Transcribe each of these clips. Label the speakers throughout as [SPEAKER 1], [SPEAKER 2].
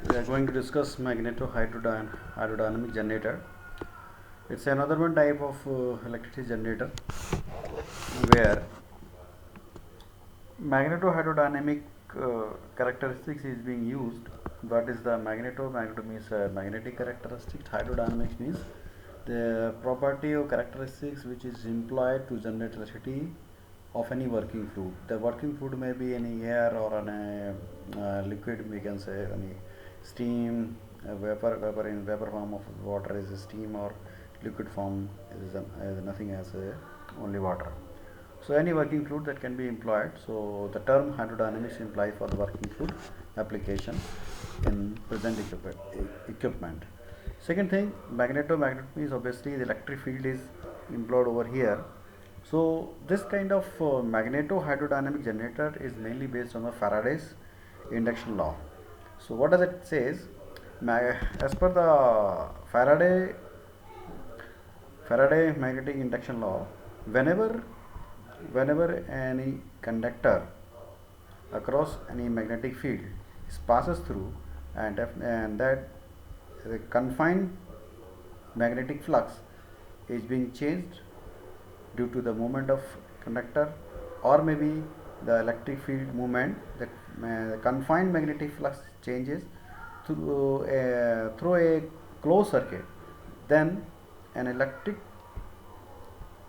[SPEAKER 1] We are going to discuss magneto-hydrodynamic generator. It's another one type of electricity generator where magneto-hydrodynamic characteristics is being used. What is the magneto means magnetic characteristics, hydrodynamics means the property or characteristics which is employed to generate electricity of any working fluid. The working fluid may be any air or an liquid, we can say any steam, vapor in vapor form of water is steam, or liquid form is nothing as only water. So any working fluid that can be employed. So the term hydrodynamics implies for the working fluid application in present equipment. Second thing, magneto means obviously the electric field is employed over here. So this kind of magneto-hydrodynamic generator is mainly based on the Faraday's induction law. So what does it says? As per the Faraday magnetic induction law, whenever any conductor across any magnetic field passes through, and that the confined magnetic flux is being changed due to the movement of conductor, or maybe the electric field movement, the confined magnetic flux changes through a closed circuit, then an electric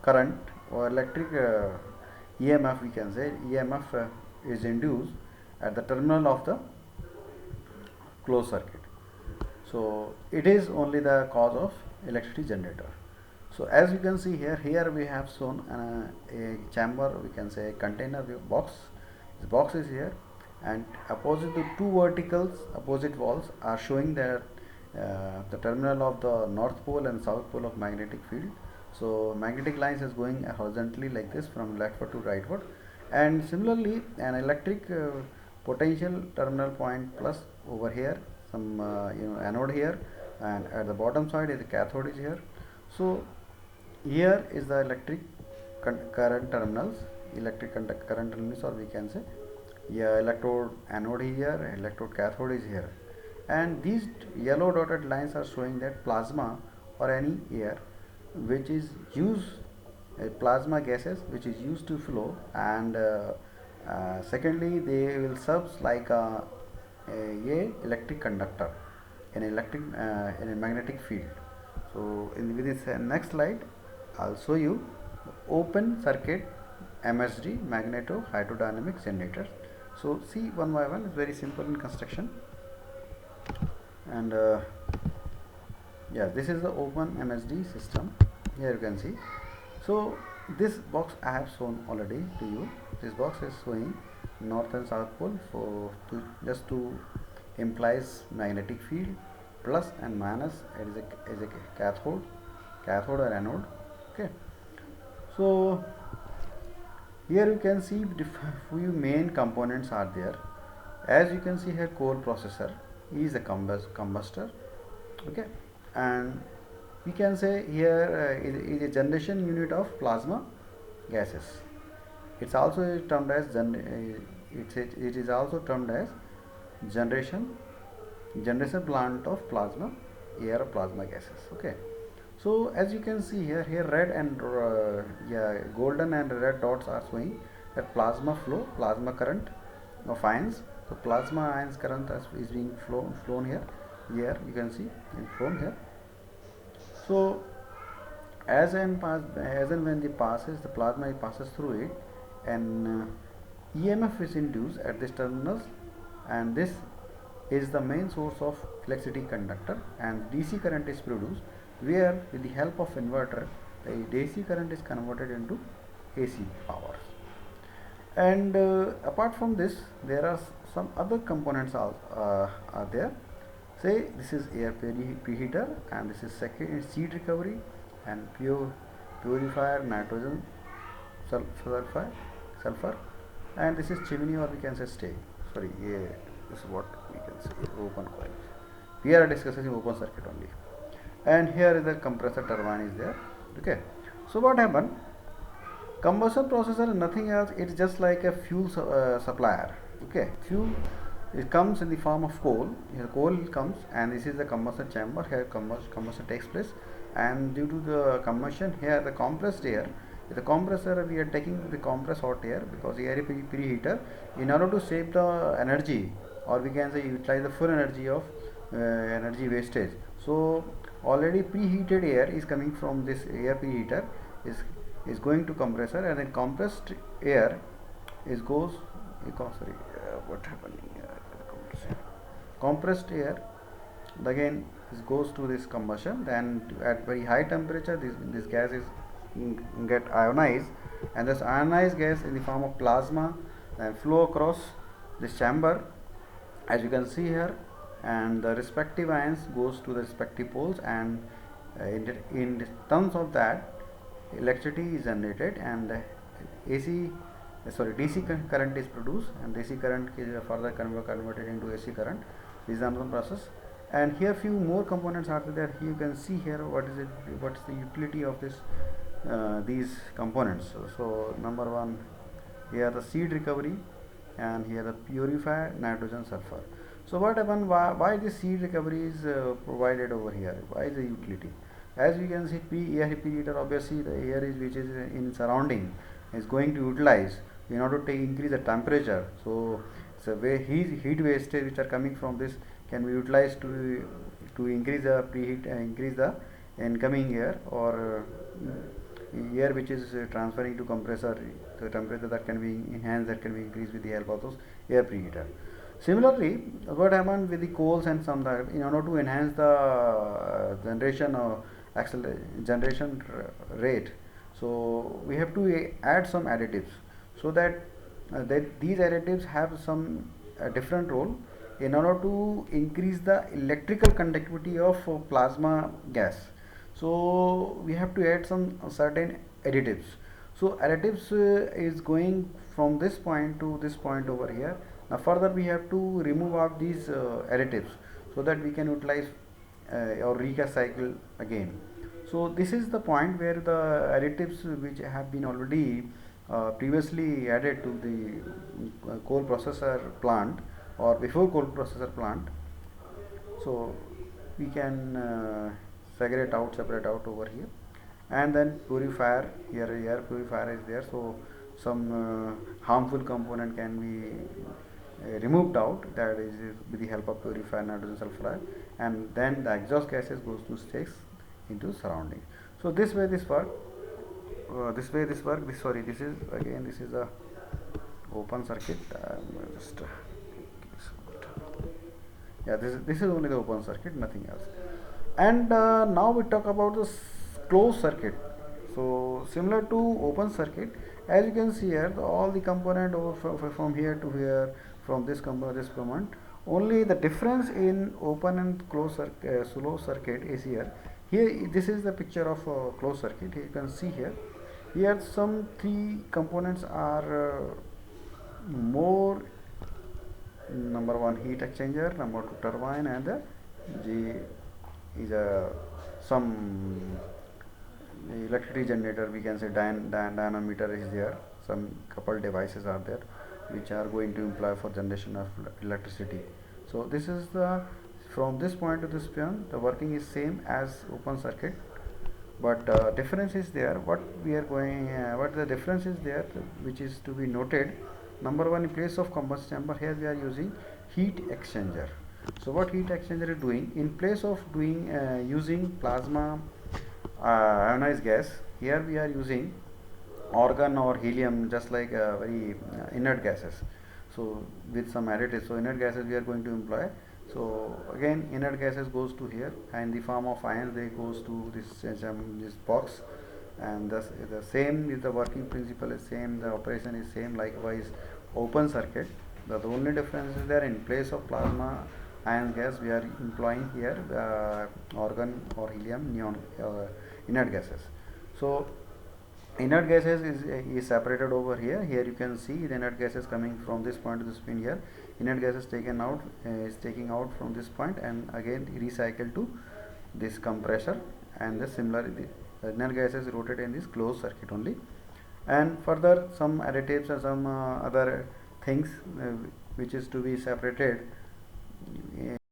[SPEAKER 1] current or electric EMF, we can say EMF is induced at the terminal of the closed circuit. So it is only the cause of electricity generator. So as you can see here we have shown a chamber, we can say a container box. This box is here, and opposite to two verticals opposite walls are showing that the terminal of the north pole and south pole of magnetic field. So magnetic lines is going horizontally like this from leftward to rightward, and similarly an electric potential terminal point plus over here, some anode here, and at the bottom side is the cathode is here. So here is the electric current terminals, current terminals, or we can say electrode anode here, electrode cathode is here, and these yellow dotted lines are showing that plasma or any air which is used, plasma gases which is used to flow, and secondly they will serve like a electric conductor in a magnetic field. So with this next slide I'll show you open circuit MHD, magneto hydrodynamic generator. So see one by one, it's very simple in construction, and yeah, this is the open MHD system. Here you can see. So this box I have shown already to you. This box is showing north and south pole for just to implies magnetic field, plus and minus is a cathode or anode. Okay, so here you can see few main components are there. As you can see here, core processor is a combustor. Okay, and we can say here is a generation unit of plasma gases. It's also termed as it is also termed as generation plant of plasma air or plasma gases. Okay, so as you can see here red and golden and red dots are showing that plasma flow, plasma current of ions. So plasma ions current is being flown here you can see flown here. So as and when the plasma passes through it, and EMF is induced at this terminals, and this is the main source of electricity conductor, and DC current is produced, where with the help of inverter the DC current is converted into AC power. And apart from this, there are some other components are there. Say this is air preheater, and this is second heat recovery and purifier, nitrogen, sulfur, and this is chimney, or we can say stay. Sorry, this is what we can say open coil. We are discussing open circuit only, and here is the compressor turbine is there. Okay, so what happened? Combustion processor is nothing else, it's just like a fuel supplier. Okay, it comes in the form of coal. Here coal comes, and this is the combustion chamber. Here combustion takes place, and due to the combustion, here the compressed air. The compressor, we are taking the compressed hot air because air is preheater in order to save the energy, or we can say utilize the full energy of energy wastage. So already preheated air is coming from this air preheater is going to compressor, and then compressed air is goes sorry, what happened here? Compressed air again goes to this combustion, then at very high temperature this gas is get ionized, and this ionized gas in the form of plasma and flow across this chamber, as you can see here, and the respective ions goes to the respective poles, and in terms of that electricity is generated, and DC current is produced, and DC current is further converted into AC current. This is another process, and here few more components are there. Here you can see here what is the utility of these components. So number one, here the seed recovery, and here the purifier nitrogen sulfur. So what happened, why this seed recovery is provided over here, why is the utility? As we can see, air preheater, obviously the air is which is in surrounding is going to utilize in order to increase the temperature. So where heat wastage which are coming from this can be utilized to increase the preheat, increase the incoming air, or air which is transferring to compressor, the temperature that can be enhanced, that can be increased with the help of those air preheater. Similarly, what happened with the coals and some that in order to enhance the generation rate, so we have to add some additives, so that these additives have some different role in order to increase the electrical conductivity of plasma gas. So we have to add some certain additives. So additives is going from this point to this point over here. Now further we have to remove out these additives, so that we can utilize or regas cycle again. So this is the point where the additives which have been already previously added to the coal processor plant, or before coal processor plant, so we can separate out over here. And then purifier, here air purifier is there, so some harmful component can be removed out, that is with the help of purifier nitrogen sulfide, and then the exhaust gases goes to stays into surrounding. So this way this work, this is a open circuit. Yeah, this is only the open circuit, nothing else. And now we talk about the closed circuit. So similar to open circuit, as you can see here, all the component over from here to here, from this component this component, only the difference in open and closed circuit is here. Here this is the picture of closed circuit. Here you can see here some three components are more. Number one, heat exchanger, number two, turbine, and the G is some electricity generator, we can say dynamometer is there, some couple devices are there which are going to employ for generation of electricity. So this is the, from this point to this point, the working is same as open circuit, but difference is there. What the difference is there, which is to be noted. Number one, in place of combustion chamber, here we are using heat exchanger. So what heat exchanger is doing, in place of using plasma ionized gas, here we are using argon or helium, just like very inert gases. So with some additives, so inert gases we are going to employ. So again, inert gases goes to here, and in the form of ions they goes to this box, and the same is the working principle is same, the operation is same. Likewise, open circuit, the only difference is there, in place of plasma ion gas we are employing here argon or helium neon inert gases. So inert gases is separated over here. Here you can see the inert gases coming from this point to this pin here. Inert gases taken out is taking out from this point, and again recycled to this compressor, and the similar the inert gases rotate in this closed circuit only. And further some additives and some other things which is to be separated